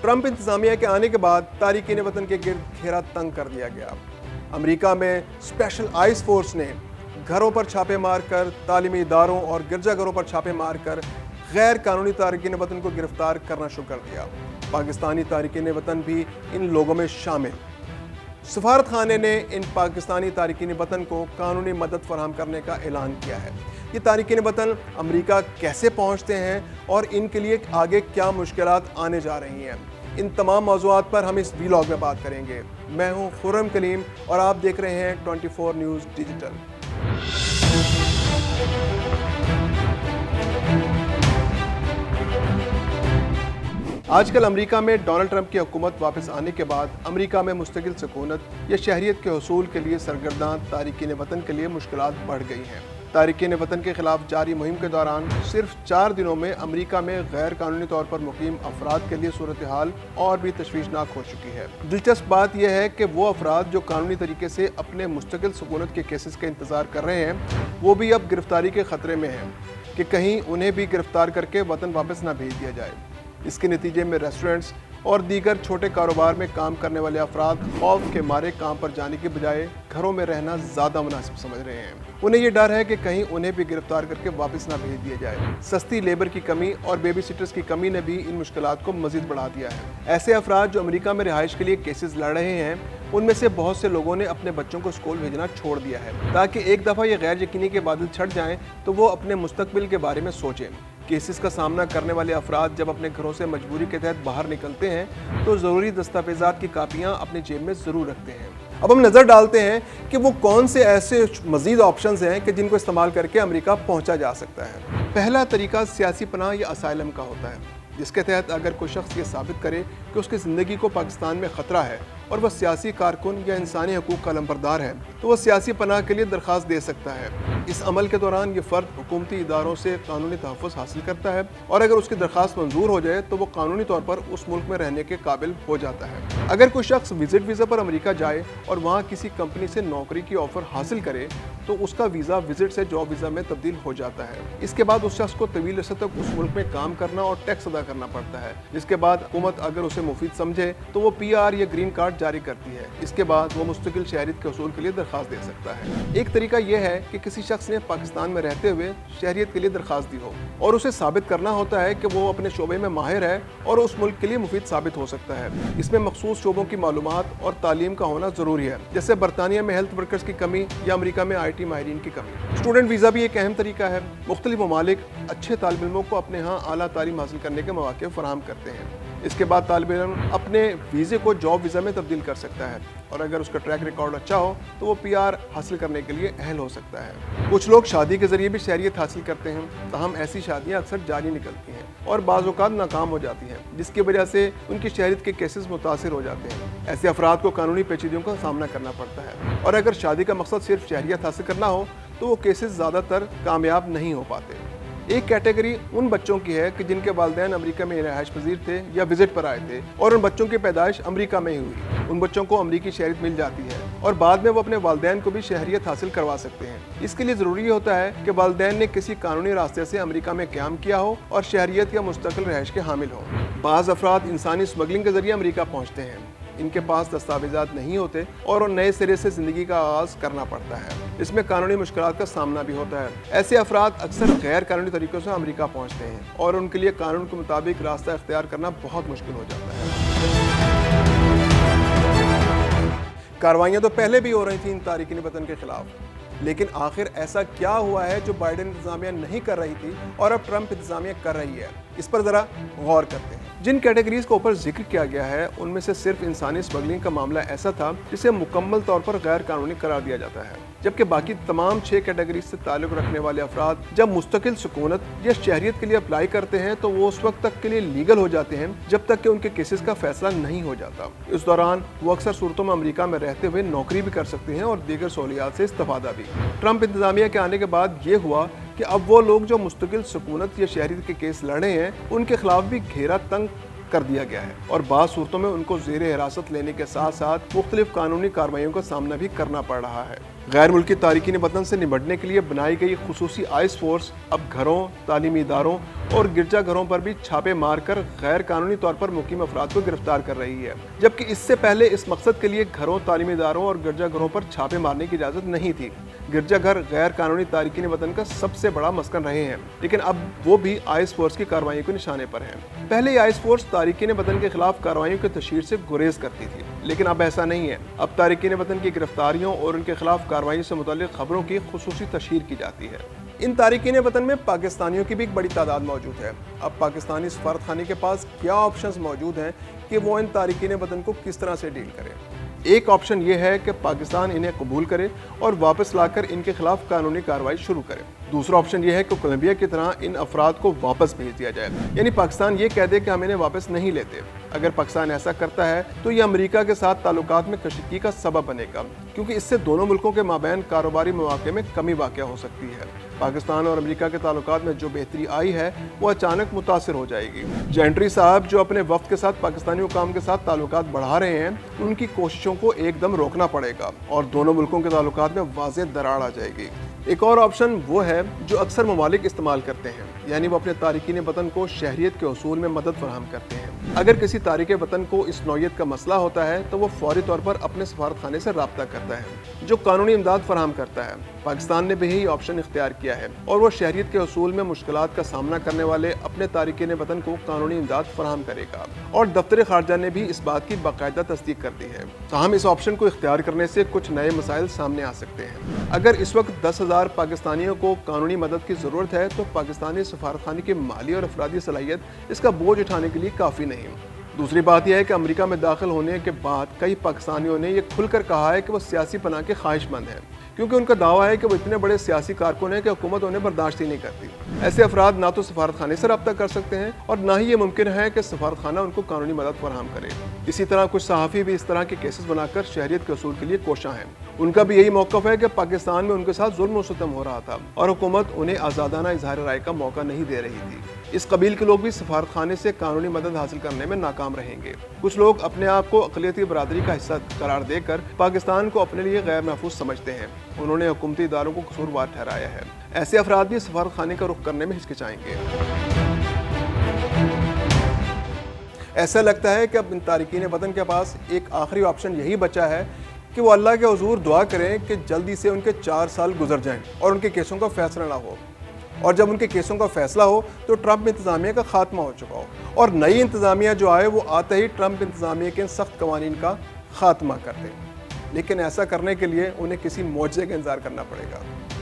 Trump इंतजामिया के आने के बाद तारिकीन वतन के गिर्द घेरा तंग कर दिया गया। अमेरिका में स्पेशल आइस फोर्स ने घरों पर छापे मारकर, तालीमी इदारों और गिरजाघरों पर छापे मारकर गैर कानूनी तारिकीन वतन को गिरफ्तार करना शुरू कर दिया। पाकिस्तानी तारिकीन वतन भी इन लोगों में शामिल। सफारत खाने ने इन पाकिस्तानी तारिकीन वतन को कानूनी मदद फराहम करने का ऐलान किया है। ये तारिकीन वतन अमेरिका कैसे पहुंचते हैं और इनके लिए आगे क्या मुश्किलात आने जा रही हैं, इन तमाम मौज़ूआत पर हम इस व्लॉग में बात करेंगे। मैं हूं खुर्रम कलीम और आप देख रहे हैं 24 न्यूज़ डिजिटल। आजकल अमेरिका में डोनाल्ड ट्रंप की हुकूमत वापस आने के बाद अमेरिका में मुस्तकिल सकूनत या शहरियत के हसूल के लिए सरगर्दां तारिकीन वतन के लिए मुश्किलात बढ़ गई हैं। तारिकीन वतन के खिलाफ जारी मुहिम के दौरान सिर्फ 4 दिनों में अमेरिका में गैर कानूनी तौर पर मुकीम अफराद के लिए सूरत हाल और भी तशवीशनाक हो चुकी है। दिलचस्प बात यह है कि वो अफराद जो कानूनी तरीके से अपने मुस्तकिल सकूनत के केसेस का इंतज़ार कर रहे हैं, वो भी अब गिरफ्तारी के ख़तरे में हैं कि कहीं उन्हें भी गिरफ्तार करके वतन वापस ना भेज दिया जाए। इसके नतीजे में रेस्टोरेंट्स और दीगर छोटे कारोबार में काम करने वाले अफराद खौफ के मारे काम पर जाने के बजाय घरों में रहना ज़्यादा मुनासिब समझ रहे हैं। उन्हें ये डर है कि कहीं उन्हें भी गिरफ्तार करके वापस ना भेज दिया जाए। सस्ती लेबर की कमी और बेबी सिटर्स की कमी ने भी इन मुश्किलात को मज़ीद बढ़ा दिया है। ऐसे अफराद जो अमेरिका में रिहाइश के लिए केसेस लड़ रहे हैं, उनमें से बहुत से लोगों ने अपने बच्चों को स्कूल भेजना छोड़ दिया है ताकि एक दफ़ा ये गैर यकीनी के बादल छट जाएं तो वो अपने मुस्तकबिल के बारे में सोचें। केसेस का सामना करने वाले अफराद जब अपने घरों से मजबूरी के तहत बाहर निकलते हैं तो ज़रूरी दस्तावेज़ात की कापियाँ अपनी जेब में ज़रूर रखते हैं। अब हम नज़र डालते हैं कि वो कौन से ऐसे मज़ीद ऑप्शंस हैं कि जिनको इस्तेमाल करके अमेरिका पहुंचा जा सकता है। पहला तरीका सियासी पनाह या असाइलम का होता है, जिसके तहत अगर कोई शख्स ये साबित करे कि उसकी ज़िंदगी को पाकिस्तान में ख़तरा है और वह सियासी कारकुन या इंसानी हकूक़ का लंबरदार है, तो वह सियासी पनाह के लिए दरख्वास्त दे सकता है। इस अमल के दौरान ये फ़र्द हुकूमती इदारों से कानूनी तहफ़्फ़ुज़ हासिल करता है और अगर उसकी दरख्वास्त मंजूर हो जाए तो वो कानूनी तौर पर उस मुल्क में रहने के काबिल हो जाता है। अगर कोई शख्स विजिट वीज़ा पर अमेरिका जाए और वहाँ किसी कंपनी से नौकरी की ऑफ़र हासिल करे तो उसका वीज़ा विजिट से जॉब वीज़ा में तब्दील हो जाता है। इसके बाद उस शख्स को तवील अरसे तक उस मुल्क में काम करना और टैक्स अदा करना पड़ता है, जिसके बाद हुकूमत अगर उसे मुफीद समझे तो वो PR या ग्रीन कार्ड जारी करती है। इसके बाद वो मुस्तकिल शहरियत के हसूल के लिए दरख्वास्त दे सकता है। एक तरीका यह है कि किसी शख्स ने पाकिस्तान में रहते हुए शहरियत के लिए दरख्वास्त दी हो और उसे साबित करना होता है कि वो अपने शोबे में माहिर है और उस मुल्क के लिए मुफीद साबित हो सकता है। इसमें मखसूस शोबों की मालूमात और तालीम का होना ज़रूरी है, जैसे बरतानिया में हेल्थ वर्कर्स की कमी या अमेरिका में IT माहिरीन की कमी। स्टूडेंट वीज़ा भी एक अहम तरीका है। मुख्तलिफ ममालिक अच्छे तालिब इल्मों को अपने यहाँ आला तालीम हासिल करने के मौके फराहम करते हैं। इसके बाद तालिब इल्म अपने वीज़े को जॉब वीज़ा में तब्दील कर सकता है और अगर उसका ट्रैक रिकॉर्ड अच्छा हो तो वो PR हासिल करने के लिए अहल हो सकता है। कुछ लोग शादी के ज़रिए भी शहरियत हासिल करते हैं, ताहम ऐसी शादियाँ अक्सर जारी निकलती हैं और बाज़ औक़ात नाकाम हो जाती हैं, जिसकी वजह से उनकी शहरियत के केसेस मुतासिर हो जाते हैं। ऐसे अफराद को कानूनी पेचीदगियों का सामना करना पड़ता है और अगर शादी का मकसद सिर्फ शहरियत हासिल करना हो तो वो केसेस ज़्यादातर कामयाब नहीं हो पाते। एक कैटेगरी उन बच्चों की है कि जिनके वालिदैन अमेरिका में रिहाइश पजीर थे या विजिट पर आए थे और उन बच्चों की पैदाइश अमेरिका में ही हुई। उन बच्चों को अमेरिकी शहरियत मिल जाती है और बाद में वो अपने वालिदैन को भी शहरियत हासिल करवा सकते हैं। इसके लिए ज़रूरी होता है कि वालिदैन ने किसी कानूनी रास्ते से अमेरिका में क़याम किया हो और शहरियत या मुस्तकिल रिहाइश के हामिल हो। बाज़ अफराद इंसानी स्मगलिंग के ज़रिए अमेरिका पहुँचते हैं, इनके पास दस्तावेज़ात नहीं होते और उन नए सिरे से ज़िंदगी का आगाज़ करना पड़ता है। इसमें कानूनी मुश्किलात का सामना भी होता है। ऐसे अफराद अक्सर गैर कानूनी तरीक़ों से अमेरिका पहुँचते हैं और उनके लिए कानून के मुताबिक रास्ता इख्तियार करना बहुत मुश्किल हो जाता है। कार्रवाइयाँ तो पहले भी हो रही थी इन तारिकीन वतन के खिलाफ, लेकिन आखिर ऐसा क्या हुआ है जो बाइडेन इंतजामिया नहीं कर रही थी और अब ट्रंप इंतजामिया कर रही है? इस पर ज़रा गौर करते हैं। जिन कैटेगरीज का ऊपर जिक्र किया गया है उनमें से सिर्फ इंसानी स्मगलिंग का मामला ऐसा था जिसे मुकम्मल तौर पर गैर कानूनी करार दिया जाता है, जबकि बाकी तमाम 6 कैटेगरीज से ताल्लुक़ रखने वाले अफराद जब मुस्तकिल सुकूनत या शहरियत के लिए अप्लाई करते हैं तो वो उस वक्त तक के लिए लीगल हो जाते हैं जब तक कि उनके केसेस का फैसला नहीं हो जाता। इस दौरान वो अक्सर सूरतों में अमेरिका में रहते हुए नौकरी भी कर सकते हैं और दीगर सहूलियात से इस्तेफादा भी। ट्रंप इंतजामिया के आने के बाद ये हुआ कि अब वो लोग जो मुस्तकिल सुकूनत या शहरियत के केस लड़े हैं उनके खिलाफ भी घेरा तंग कर दिया गया है और बाज़ सूरतों में उनको ज़ेर हिरासत लेने के साथ साथ मुख्तलिफ कानूनी कार्रवाइयों का सामना भी करना पड़ रहा है। गैर मुल्की तारिकीन वतन से निपटने के लिए बनाई गई खुसूसी आइस फोर्स अब घरों, तालीमी इदारों और गिरजा घरों पर भी छापे मारकर गैर कानूनी तौर पर मुकीम अफराद को गिरफ्तार कर रही है, जबकि इससे पहले इस मकसद के लिए घरों, तालीमी इदारों और गिरजा घरों पर छापे मारने की इजाज़त नहीं थी। गिरजा घर गैर कानूनी तारिकीन वतन का सबसे बड़ा मस्कन रहे हैं, लेकिन अब वो भी आइस फोर्स की कार्रवाई के निशाने पर हैं। पहले आइस फोर्स तारिकीन वतन के खिलाफ कार्रवाइयों की तशहीर से गुरेज करती थी, लेकिन अब ऐसा नहीं है। अब तारिकीन वतन की गिरफ्तारियों और उनके खिलाफ कार्रवाई से मुताल्लिक खबरों की खुसूसी तशहीर की जाती है। इन तारिकीन वतन में पाकिस्तानियों की भी एक बड़ी तादाद मौजूद है। अब पाकिस्तानी सफारतखाने के पास क्या ऑप्शंस मौजूद हैं कि वो इन तारिकीन वतन को किस तरह से डील करें। एक ऑप्शन ये है कि पाकिस्तान इन्हें कबूल करे और वापस लाकर इनके खिलाफ कानूनी कार्रवाई शुरू करे। दूसरा ऑप्शन ये है कि कोलंबिया की तरह इन अफराद को वापस भेज दिया जाए, यानी पाकिस्तान ये कह दे कि हम इन्हें वापस नहीं लेते। अगर पाकिस्तान ऐसा करता है तो ये अमेरिका के साथ ताल्लुकात में कशीदगी का सबब बनेगा, क्योंकि इससे दोनों मुल्कों के माबैन कारोबारी मौके में कमी वाक़ हो सकती है। पाकिस्तान और अमेरिका के ताल्लुकात में जो बेहतरी आई है वो अचानक मुतासिर हो जाएगी। जेंट्री साहब जो अपने वफ्द के साथ पाकिस्तानी हुकाम के साथ ताल्लुकात बढ़ा रहे हैं, उनकी कोशिशों को एकदम रोकना पड़ेगा और दोनों मुल्कों के ताल्लुकात में वाज़ेह दरार आ जाएगी। एक और ऑप्शन वो है जो अक्सर ममालिक इस्तेमाल करते हैं, यानी वो अपने तारिकीन वतन को शहरियत के उसूल में मदद फराहम करते हैं। अगर किसी तारिक वतन को इस नौयत का मसला होता है तो वो फौरी तौर पर अपने सफारतखाने से रब्ता करता है जो कानूनी इमदाद फराहम करता है। पाकिस्तान ने भी यही ऑप्शन इख्तियार किया है और वो शहरियत के उसूल में मुश्किलात का सामना करने वाले अपने तारिकीन वतन को कानूनी इमदाद फराहम करेगा, और दफ्तर खारजा ने भी इस बात की बाकायदा तस्दीक कर दी है। तो हम इस ऑप्शन को इख्तियार करने से कुछ नए मसाइल सामने आ सकते हैं। अगर इस वक्त 10,000 पाकिस्तानियों को कानूनी मदद की ज़रूरत है तो पाकिस्तानी सफारतखाने की माली और अफरादी सलाहियत इसका बोझ उठाने के लिए काफ़ी नहीं। दूसरी बात यह है कि अमेरिका में दाखिल होने के बाद कई पाकिस्तानियों ने यह खुलकर कहा है कि वो सियासी पनाह के ख्वाहिशमंद हैं, क्योंकि उनका दावा है कि वो इतने बड़े सियासी कारकुन हैं कि हुकूमत उन्हें बर्दाश्त ही नहीं करती। ऐसे अफराद ना तो सफारतखाने से रब्ता कर सकते हैं और ना ही ये मुमकिन है कि सफारतखाना उनको कानूनी मदद फराहम करे। इसी तरह कुछ सहाफ़ी भी इस तरह के केसेस बनाकर शहरियत के उसूल के लिए कोशां हैं। उनका भी यही मौक़िफ़ है कि पाकिस्तान में उनके साथ जुल्म और सितम हो रहा था और हुकूमत उन्हें आज़ादाना इज़हार राय का मौका नहीं दे रही थी। इस कबील के लोग भी सफारतखाने से कानूनी मदद हासिल करने में नाकाम रहेंगे। कुछ लोग अपने आप को अक़लियती बरादरी का हिस्सा करार देकर पाकिस्तान को अपने लिए गैर महफूज समझते हैं। उन्होंने हुकूमती इदारों को कसूरवार ठहराया है। ऐसे अफराद भी सफारतखाने का रुख करने में हिचकिचाएंगे। ऐसा लगता है कि अब इन तारिकीन वतन के पास एक आखिरी ऑप्शन यही बचा है कि वो अल्लाह के हुजूर दुआ करें कि जल्दी से उनके 4 साल गुजर जाएं और उनके केसों का फैसला ना हो, और जब उनके केसों का फैसला हो तो ट्रंप इंतज़ामिया का खात्मा हो चुका हो और नई इंतज़ामिया जो आए वो आते ही ट्रंप इंतज़ामिया के सख्त कवानीन का खात्मा कर दे। लेकिन ऐसा करने के लिए उन्हें किसी मौजज़े का इंतज़ार करना पड़ेगा।